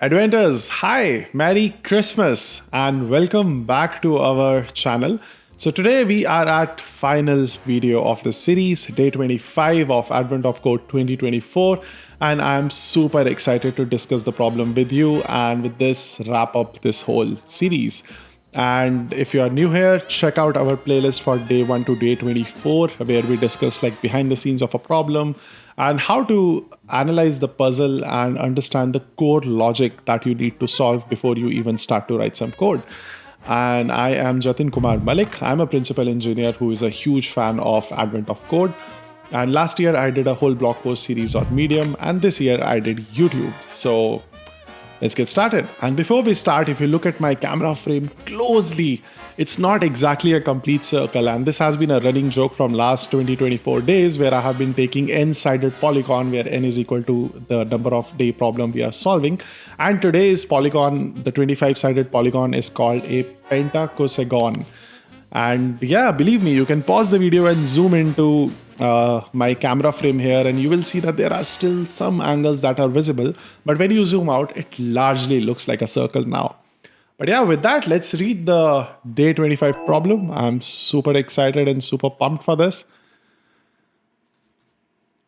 Adventers, hi, Merry Christmas, and welcome back to our channel. So today we are at final video of the series, day 25 of Advent of Code 2024, and I'm super excited to discuss the problem with you and with this wrap up this whole series. And if you are new here, check out our playlist for day 1 to day 24, where we discuss like behind the scenes of a problem and how to analyze the puzzle and understand the core logic that you need to solve before you even start to write some code. And I am Jatin Kumar Malik. I'm a principal engineer who is a huge fan of Advent of Code. And last year I did a whole blog post series on Medium, and this year I did YouTube. So let's get started. And before we start, if you look at my camera frame closely, it's not exactly a complete circle. And this has been a running joke from last 24 days, where I have been taking n-sided polygon, where n is equal to the number of day problem we are solving. And today's polygon, the 25-sided polygon, is called a pentacosagon. And yeah, believe me, you can pause the video and zoom into my camera frame here, and you will see that there are still some angles that are visible. But when you zoom out, it largely looks like a circle now. But yeah, with that, let's read the day 25 problem. I'm super excited and super pumped for this.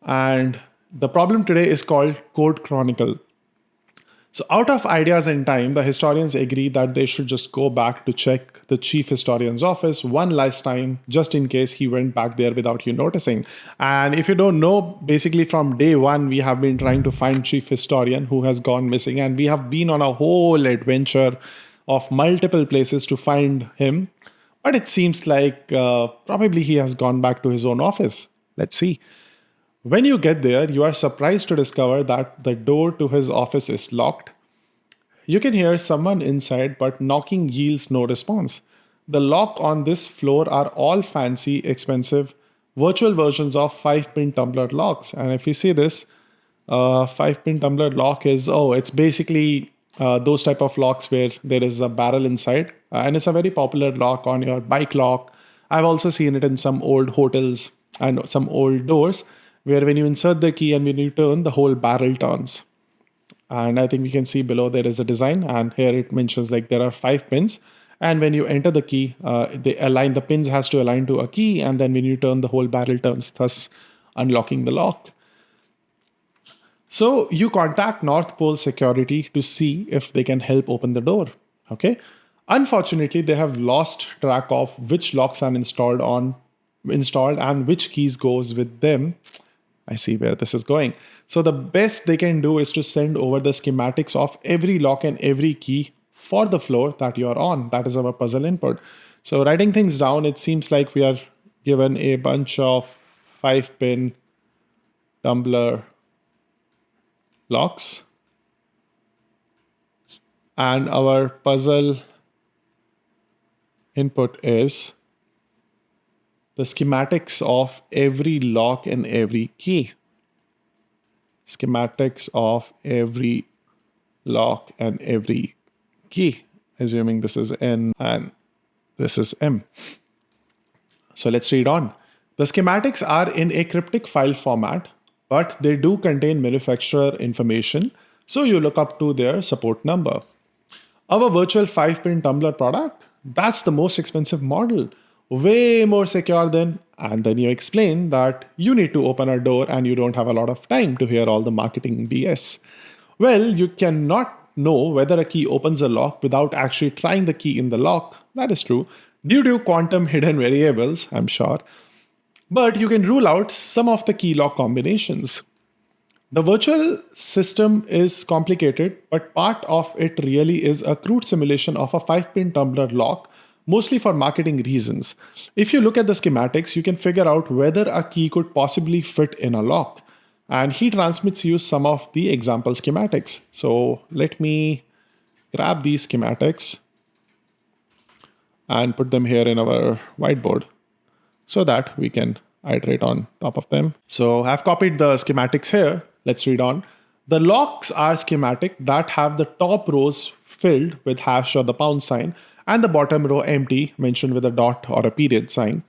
And the problem today is called Code Chronicle. So out of ideas and time, the historians agree that they should just go back to check the chief historian's office one last time, just in case he went back there without you noticing. And if you don't know, basically from day one, we have been trying to find chief historian who has gone missing. And we have been on a whole adventure of multiple places to find him. But it seems like probably he has gone back to his own office. Let's see. When you get there, you are surprised to discover that the door to his office is locked. You can hear someone inside, but knocking yields no response. The lock on this floor are all fancy, expensive, virtual versions of 5-pin tumbler locks. And if you see this, 5-pin tumbler lock is, it's basically those type of locks where there is a barrel inside. And it's a very popular lock on your bike lock. I've also seen it in some old hotels and some old doors, where when you insert the key and when you turn, the whole barrel turns. And I think we can see below there is a design, and here it mentions like there are 5 pins. And when you enter the key, the pins has to align to a key, and then when you turn, the whole barrel turns, thus unlocking the lock. So you contact North Pole Security to see if they can help open the door. Okay. Unfortunately, they have lost track of which locks are installed and which keys goes with them. I see where this is going. So the best they can do is to send over the schematics of every lock and every key for the floor that you're on. That is our puzzle input. So writing things down, it seems like we are given a bunch of 5-pin tumbler locks. And our puzzle input is the schematics of every lock and every key. Schematics of every lock and every key, assuming this is N and this is M. So let's read on. The schematics are in a cryptic file format, but they do contain manufacturer information, so you look up to their support number. Our virtual 5-pin tumbler product, that's the most expensive model. Way more secure than, and then you explain that you need to open a door and you don't have a lot of time to hear all the marketing BS. Well, you cannot know whether a key opens a lock without actually trying the key in the lock. That is true, due to quantum hidden variables, I'm sure. But you can rule out some of the key lock combinations. The virtual system is complicated, but part of it really is a crude simulation of a 5-pin tumbler lock, mostly for marketing reasons. If you look at the schematics, you can figure out whether a key could possibly fit in a lock. And he transmits you some of the example schematics. So let me grab these schematics and put them here in our whiteboard so that we can iterate on top of them. So I've copied the schematics here. Let's read on. The locks are schematic that have the top rows filled with hash or the pound sign, and the bottom row empty, mentioned with a dot or a period sign.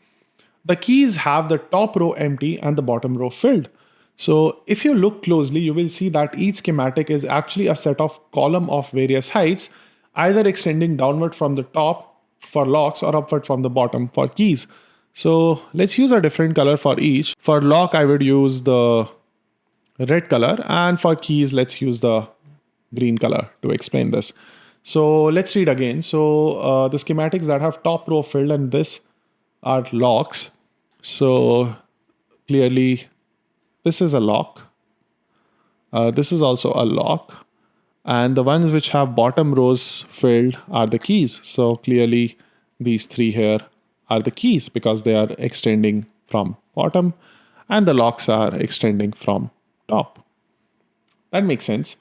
The keys have the top row empty and the bottom row filled. So if you look closely, you will see that each schematic is actually a set of column of various heights, either extending downward from the top for locks or upward from the bottom for keys. So let's use a different color for each. For lock, I would use the red color, and for keys, let's use the green color to explain this. So let's read again. So the schematics that have top row filled and this are locks. So clearly this is a lock. This is also a lock. And the ones which have bottom rows filled are the keys. So clearly these three here are the keys because they are extending from bottom and the locks are extending from top. That makes sense.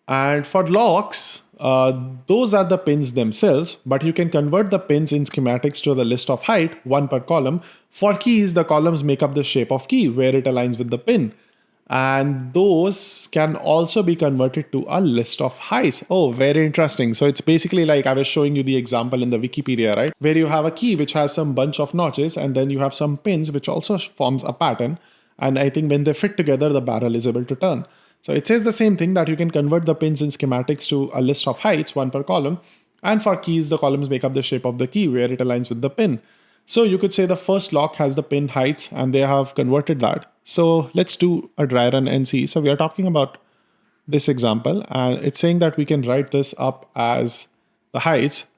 And for locks, those are the pins themselves, but you can convert the pins in schematics to the list of height, one per column. For keys, the columns make up the shape of key where it aligns with the pin. And those can also be converted to a list of heights. Oh, very interesting. So it's basically like I was showing you the example in the Wikipedia, right? Where you have a key which has some bunch of notches and then you have some pins which also forms a pattern. And I think when they fit together, the barrel is able to turn. So it says the same thing, that you can convert the pins in schematics to a list of heights, one per column. And for keys, the columns make up the shape of the key where it aligns with the pin. So you could say the first lock has the pin heights and they have converted that. So let's do a dry run and see. So we are talking about this example and it's saying that we can write this up as the heights.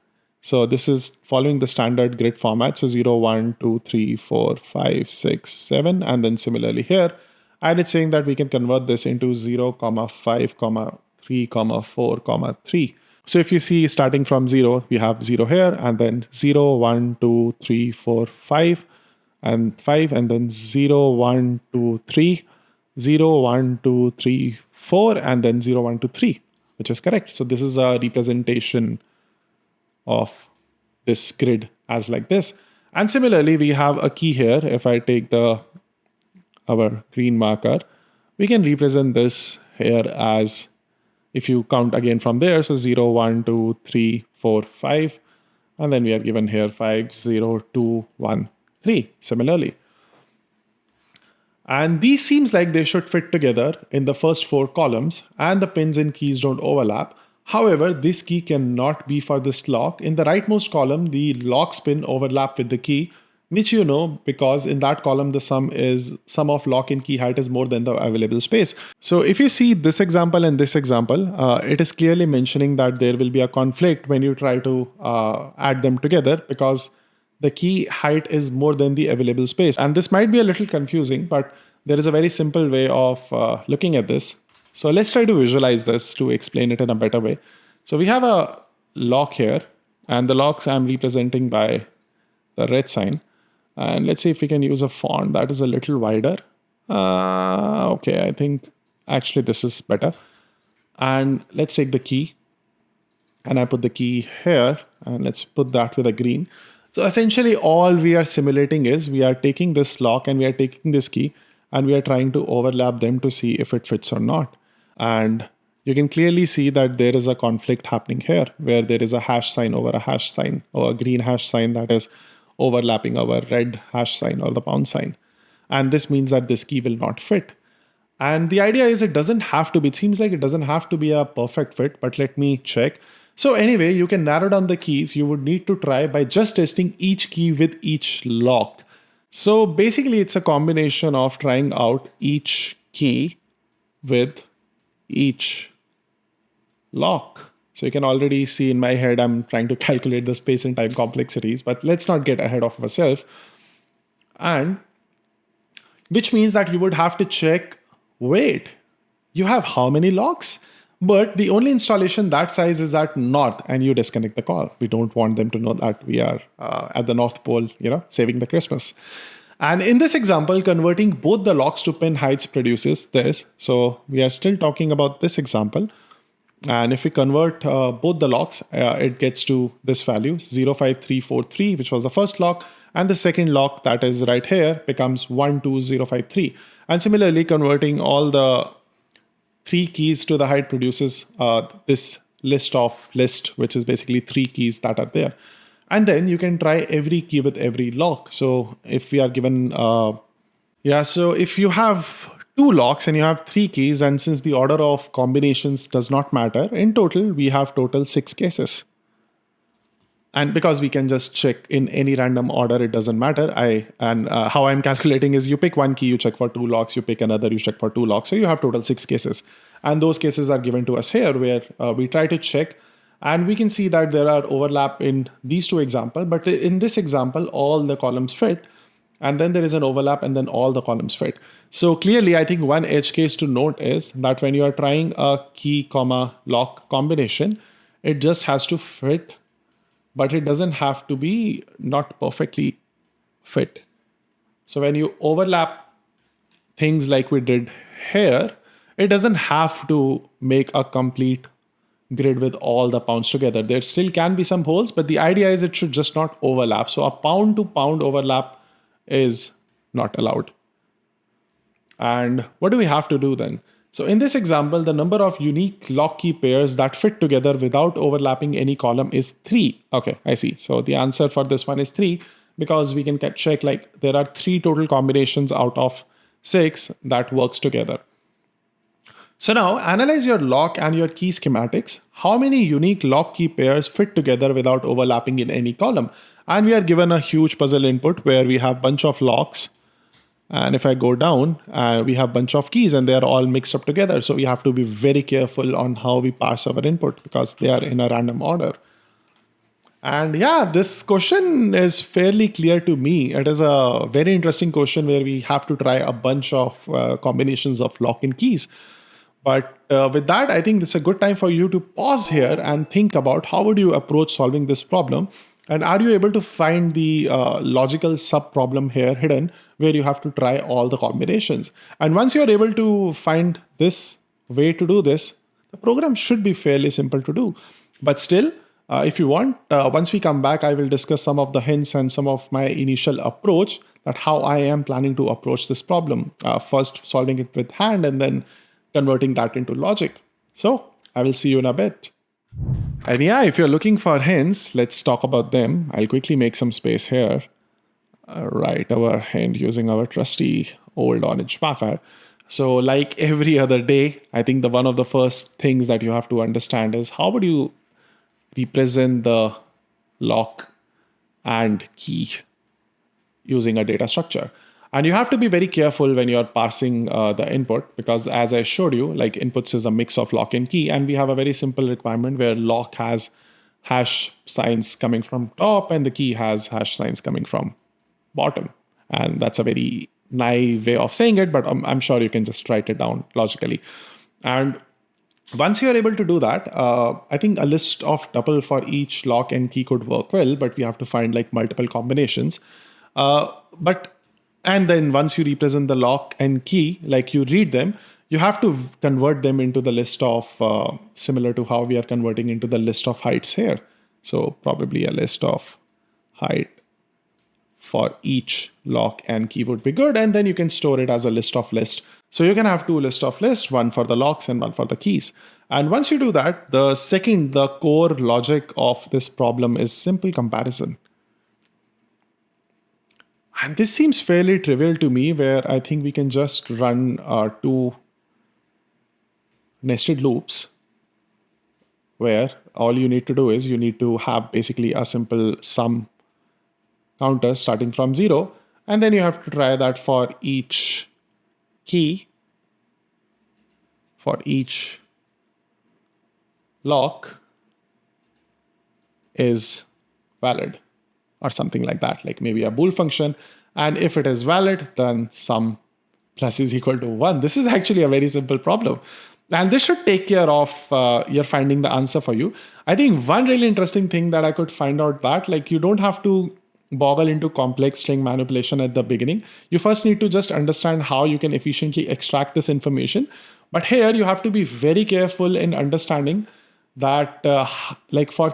So this is following the standard grid format. So 0, 1, 2, 3, 4, 5, 6, 7. And then similarly here. And it's saying that we can convert this into 0, 5, 3, 4, 3. So if you see starting from 0, we have 0 here and then 0, 1, 2, 3, 4, 5 and 5 and then 0, 1, 2, 3, 0, 1, 2, 3, 4 and then 0, 1, 2, 3, which is correct. So this is a representation of this grid as like this. And similarly, we have a key here. If I take our green marker, we can represent this here as, if you count again from there, so 0, 1, 2, 3, 4, 5, and then we are given here 5, 0, 2, 1, 3, similarly. And these seems like they should fit together in the first 4 columns and the pins and keys don't overlap. However, this key cannot be for this lock. In the rightmost column, the lock's pin overlap with the key, which you know because in that column the sum of lock and key height is more than the available space. So if you see this example and this example, it is clearly mentioning that there will be a conflict when you try to add them together because the key height is more than the available space. And this might be a little confusing, but there is a very simple way of looking at this. So let's try to visualize this to explain it in a better way. So we have a lock here and the locks I'm representing by the red sign. And let's see if we can use a font that is a little wider. Okay, I think actually this is better. And let's take the key and I put the key here and let's put that with a green. So essentially all we are simulating is we are taking this lock and we are taking this key and we are trying to overlap them to see if it fits or not. And you can clearly see that there is a conflict happening here where there is a hash sign over a hash sign or a green hash sign that is overlapping our red hash sign or the pound sign. And this means that this key will not fit. And the idea is it doesn't have to be, it seems like it doesn't have to be a perfect fit, but let me check. So anyway, you can narrow down the keys. You would need to try by just testing each key with each lock. So basically it's a combination of trying out each key with each lock. So you can already see in my head, I'm trying to calculate the space and time complexities, but let's not get ahead of ourselves. And which means that you would have to check, wait, you have how many locks? But the only installation that size is at north and you disconnect the call. We don't want them to know that we are at the North Pole, saving the Christmas. And in this example, converting both the locks to pin heights produces this. So we are still talking about this example. And if we convert both the locks, it gets to this value 05343, which was the first lock. And the second lock that is right here becomes 12053. And similarly, converting all the 3 keys to the height produces this list, which is basically 3 keys that are there. And then you can try every key with every lock. So if we are given Yeah, so if you have two locks and you have three keys, and since the order of combinations does not matter, in total, we have total 6 cases. And because we can just check in any random order, it doesn't matter. How I'm calculating is you pick one key, you check for two locks, you pick another, you check for two locks. So you have total 6 cases. And those cases are given to us here where we try to check. And we can see that there are overlap in these two examples. But in this example, all the columns fit. And then there is an overlap and then all the columns fit. So clearly, I think one edge case to note is that when you are trying a key comma lock combination, it just has to fit, but it doesn't have to be not perfectly fit. So when you overlap things like we did here, it doesn't have to make a complete grid with all the pounds together. There still can be some holes, but the idea is it should just not overlap. So a pound to pound overlap is not allowed. And what do we have to do then? So in this example, the number of unique lock key pairs that fit together without overlapping any column is 3. Okay, I see. So the answer for this one is 3 because we can check like there are 3 total combinations out of 6 that works together. So now analyze your lock and your key schematics. How many unique lock key pairs fit together without overlapping in any column? And we are given a huge puzzle input where we have a bunch of locks. And if I go down, we have a bunch of keys and they are all mixed up together. So we have to be very careful on how we parse our input because they are in a random order. And yeah, this question is fairly clear to me. It is a very interesting question where we have to try a bunch of combinations of lock and keys. But with that, I think it's a good time for you to pause here and think about how would you approach solving this problem. And are you able to find the logical sub-problem here hidden where you have to try all the combinations? And once you're able to find this way to do this, the program should be fairly simple to do. But still, if you want, once we come back, I will discuss some of the hints and some of my initial approach that how I am planning to approach this problem. First, solving it with hand and then converting that into logic. So I will see you in a bit. And yeah, if you're looking for hints, let's talk about them. I'll quickly make some space here. Write our hint using our trusty old orange marker. So like every other day, I think one of the first things that you have to understand is how would you represent the lock and key using a data structure. And you have to be very careful when you're parsing the input because as I showed you, like inputs is a mix of lock and key. And we have a very simple requirement where lock has hash signs coming from top and the key has hash signs coming from bottom. And that's a very naive way of saying it, but I'm sure you can just write it down logically. And once you're able to do that, I think a list of tuple for each lock and key could work well, but we have to find like multiple combinations. And then once you represent the lock and key, like you read them, you have to convert them into the list of, similar to how we are converting into the list of heights here. So probably a list of height for each lock and key would be good. And then you can store it as a list of list. So you can have 2 lists of list, one for the locks and one for the keys. And once you do that, the core logic of this problem is simple comparison. And this seems fairly trivial to me where I think we can just run 2 nested loops where all you need to do is you need to have basically a simple sum counter starting from 0. And then you have to try that for each key, for each lock is valid. Or something like that, like maybe a bool function. And if it is valid, then sum plus is equal to 1. This is actually a very simple problem. And this should take care of your finding the answer for you. I think one really interesting thing that I could find out that like you don't have to boggle into complex string manipulation at the beginning. You first need to just understand how you can efficiently extract this information. But here you have to be very careful in understanding that like for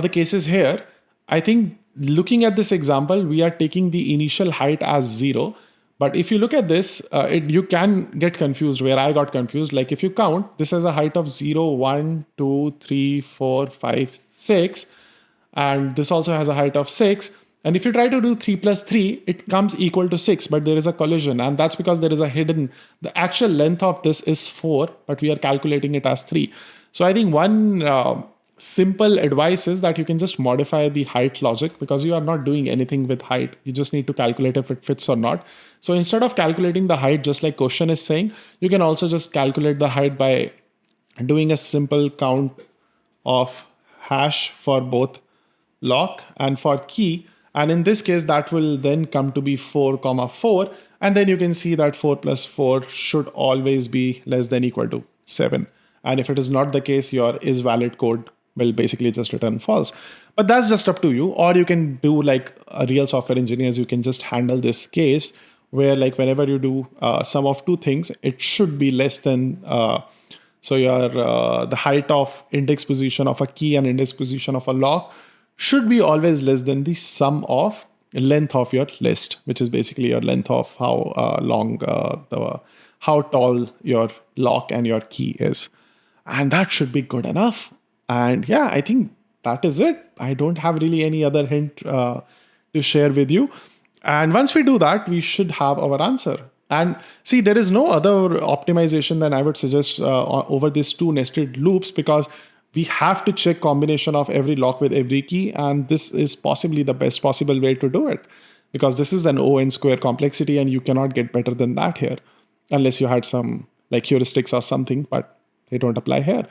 the cases here, I think looking at this example, we are taking the initial height as 0. But if you look at this, you can get confused where I got confused. Like if you count, this has a height of 0, 1, 2, 3, 4, 5, 6. And this also has a height of 6. And if you try to do 3 plus 3, it comes equal to 6, but there is a collision. And that's because there is a the actual length of this is 4, but we are calculating it as 3. So I think one simple advice is that you can just modify the height logic, because you are not doing anything with height. You just need to calculate if it fits or not. So instead of calculating the height, just like question is saying, you can also just calculate the height by doing a simple count of hash for both lock and for key. And in this case, that will then come to be 4, 4. And then you can see that 4 plus 4 should always be less than equal to 7. And if it is not the case, your is valid code will basically just return false. But that's just up to you. Or you can do like real software engineers, you can just handle this case where like whenever you do sum of two things, it should be less than, so your the height of index position of a key and index position of a lock should be always less than the sum of length of your list, which is basically your length of how how tall your lock and your key is. And that should be good enough. And yeah, I think that is it. I don't have really any other hint to share with you. And once we do that, we should have our answer. And see, there is no other optimization than I would suggest over these two nested loops, because we have to check combination of every lock with every key. And this is possibly the best possible way to do it, because this is an O(n) square complexity and you cannot get better than that here, unless you had some like heuristics or something, but they don't apply here.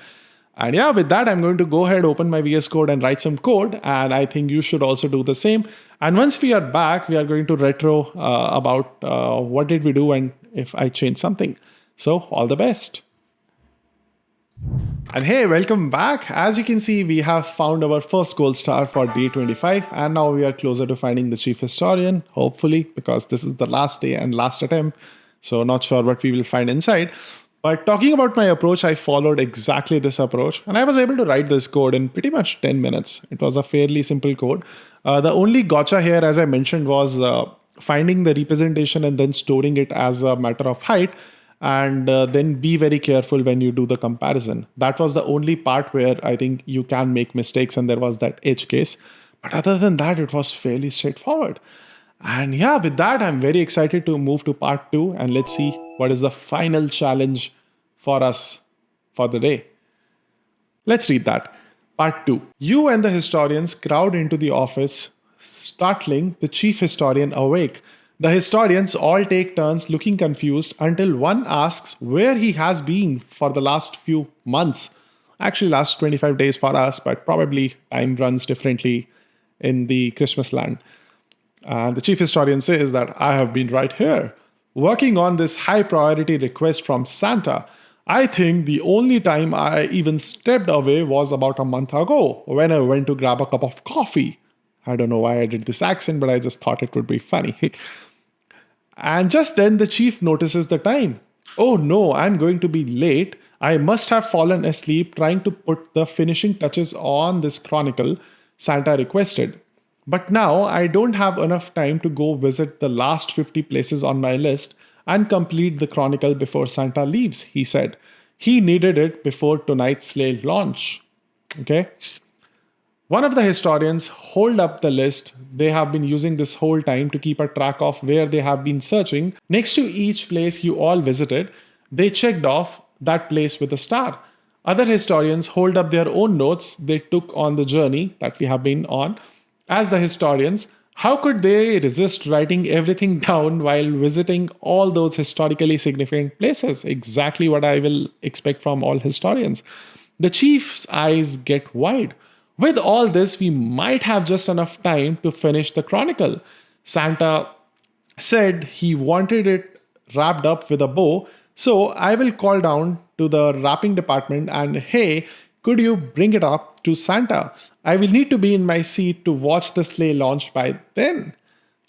And yeah, with that, I'm going to go ahead, open my VS Code and write some code. And I think you should also do the same. And once we are back, we are going to retro about what did we do and if I change something. So all the best. And hey, welcome back. As you can see, we have found our first gold star for day 25. And now we are closer to finding the chief historian, hopefully, because this is the last day and last attempt. So not sure what we will find inside. But talking about my approach, I followed exactly this approach. And I was able to write this code in pretty much 10 minutes. It was a fairly simple code. The only gotcha here, as I mentioned, was finding the representation and then storing it as a matter of height. And then be very careful when you do the comparison. That was the only part where I think you can make mistakes, and there was that edge case. But other than that, it was fairly straightforward. And yeah, with that, I'm very excited to move to part 2, and let's see what is the final challenge for us for the day. Let's read that. Part 2. You and the historians crowd into the office, startling the chief historian awake. The historians all take turns looking confused until one asks where he has been for the last few months. Actually, last 25 days for us, but probably time runs differently in the Christmas land. And the chief historian says that I have been right here, working on this high priority request from Santa. I think the only time I even stepped away was about a month ago when I went to grab a cup of coffee. I don't know why I did this accent, but I just thought it would be funny. And just then the chief notices the time. Oh no, I'm going to be late. I must have fallen asleep trying to put the finishing touches on this chronicle Santa requested. But now I don't have enough time to go visit the last 50 places on my list and complete the chronicle before Santa leaves, he said. He needed it before tonight's sleigh launch. Okay. One of the historians hold up the list they have been using this whole time to keep a track of where they have been searching. Next to each place you all visited, they checked off that place with a star. Other historians hold up their own notes they took on the journey that we have been on. As the historians, how could they resist writing everything down while visiting all those historically significant places? Exactly what I will expect from all historians. The chief's eyes get wide. With all this, we might have just enough time to finish the chronicle. Santa said he wanted it wrapped up with a bow, so I will call down to the wrapping department and hey, could you bring it up to Santa? I will need to be in my seat to watch the sleigh launch by then.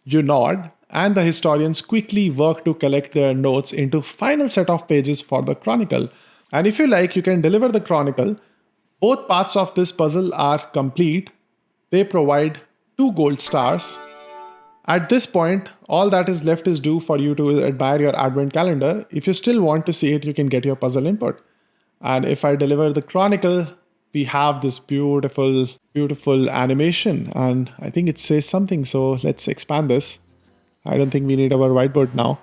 You nod, and the historians quickly work to collect their notes into final set of pages for the chronicle. And if you like, you can deliver the chronicle. Both parts of this puzzle are complete. They provide 2 gold stars. At this point, all that is left is due for you to admire your advent calendar. If you still want to see it, you can get your puzzle input. And if I deliver the chronicle, we have this beautiful, beautiful animation, and I think it says something. So let's expand this. I don't think we need our whiteboard now.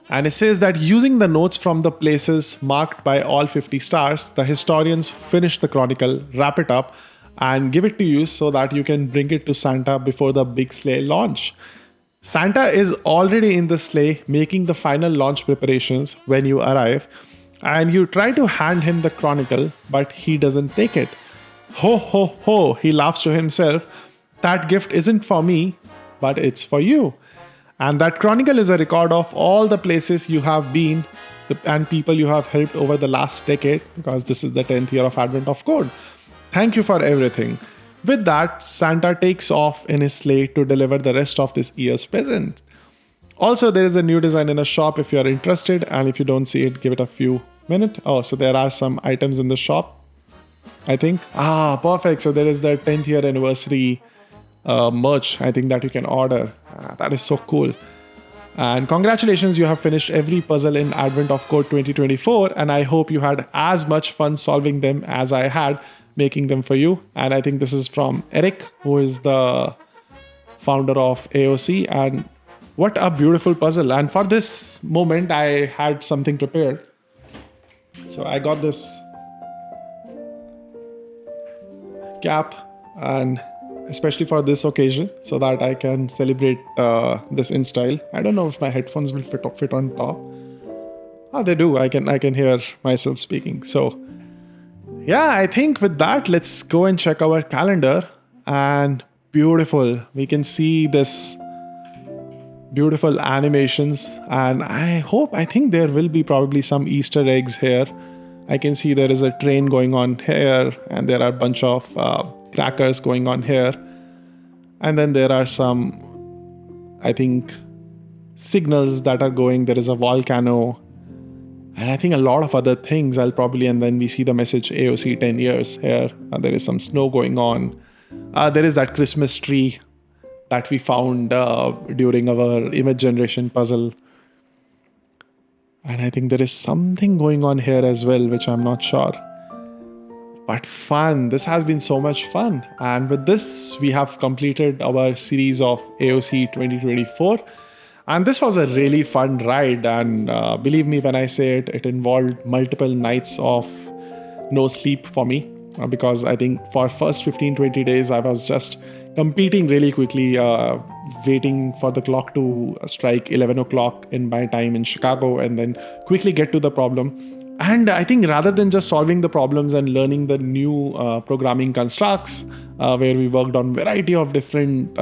And it says that using the notes from the places marked by all 50 stars, the historians finish the Chronicle, wrap it up, and give it to you so that you can bring it to Santa before the big sleigh launch. Santa is already in the sleigh making the final launch preparations when you arrive, and you try to hand him the Chronicle, but he doesn't take it. Ho ho ho, he laughs to himself. That gift isn't for me, but it's for you. And that Chronicle is a record of all the places you have been and people you have helped over the last decade, because this is the 10th year of Advent of Code. Thank you for everything. With that, Santa takes off in his sleigh to deliver the rest of this year's present. Also, there is a new design in the shop if you are interested, and if you don't see it, give it a few minutes. Oh, so there are some items in the shop, I think. Perfect. So there is the 10th year anniversary merch, I think, that you can order. That is so cool. And congratulations, you have finished every puzzle in Advent of Code 2024, and I hope you had as much fun solving them as I had making them for you. And I think this is from Eric, who is the founder of AOC, and what a beautiful puzzle. And for this moment, I had something prepared. So I got this cap, and especially for this occasion, so that I can celebrate this in style. I don't know if my headphones will fit on top. They do. I can hear myself speaking. So yeah, I think with that, let's go and check our calendar. And beautiful, we can see this beautiful animations, and I think there will be probably some Easter eggs here. I can see there is a train going on here, and there are a bunch of crackers going on here, and then there are some, I think, signals that are going. There is a volcano, and I think a lot of other things. And then we see the message AOC 10 years here. There is some snow going on. There is that Christmas tree that we found during our image generation puzzle. And I think there is something going on here as well, which I'm not sure. But fun. This has been so much fun. And with this, we have completed our series of AOC 2024. And this was a really fun ride. And believe me when I say it, it involved multiple nights of no sleep for me. Because I think for first 15-20 days, I was just competing really quickly, waiting for the clock to strike 11 o'clock in my time in Chicago, and then quickly get to the problem. And I think rather than just solving the problems and learning the new programming constructs, where we worked on variety of different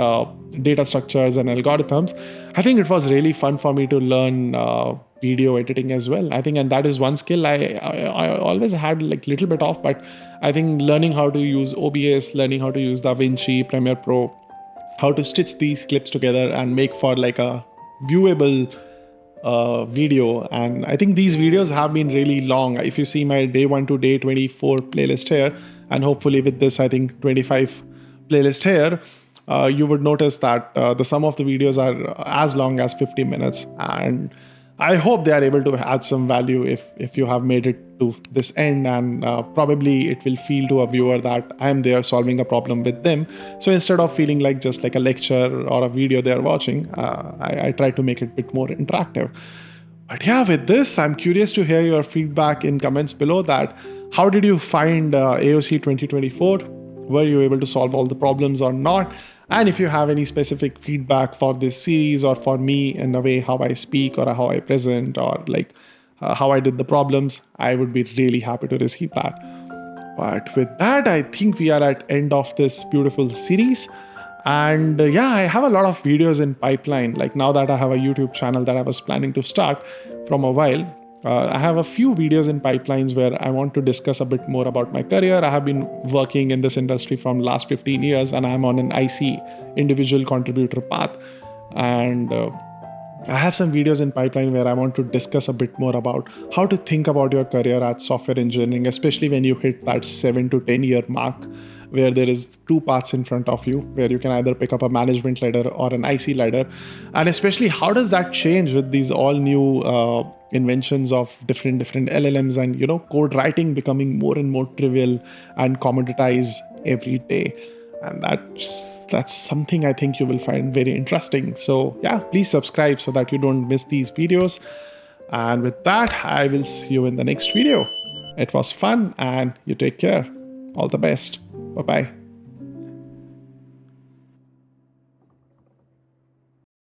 data structures and algorithms, I think it was really fun for me to learn video editing as well. I think, and that is one skill I always had like little bit of, but I think learning how to use OBS, learning how to use DaVinci, Premiere Pro, how to stitch these clips together and make for like a viewable video. And I think these videos have been really long. If you see my day 1 to day 24 playlist here, and hopefully with this, I think 25 playlist here, you would notice that the sum of the videos are as long as 50 minutes. And I hope they are able to add some value if you have made it to this end, and probably it will feel to a viewer that I am there solving a problem with them. So instead of feeling like just like a lecture or a video they are watching, I try to make it a bit more interactive. But yeah, with this, I'm curious to hear your feedback in comments below. That how did you find AOC 2024? Were you able to solve all the problems or not? And if you have any specific feedback for this series or for me in the way how I speak or how I present or like how I did the problems, I would be really happy to receive that. But with that, I think we are at end of this beautiful series. And yeah, I have a lot of videos in pipeline. Like now that I have a YouTube channel that I was planning to start from a while, I have a few videos in pipelines where I want to discuss a bit more about my career. I have been working in this industry from last 15 years, and I'm on an IC, individual contributor path. And I have some videos in pipeline where I want to discuss a bit more about how to think about your career at software engineering, especially when you hit that 7 to 10 year mark, where there is two paths in front of you, where you can either pick up a management ladder or an IC ladder. And especially how does that change with these all new inventions of different LLMs, and code writing becoming more and more trivial and commoditized every day. And that's something I think you will find very interesting. So yeah, please subscribe so that you don't miss these videos. And with that, I will see you in the next video. It was fun, and you take care. All the best. Bye-bye.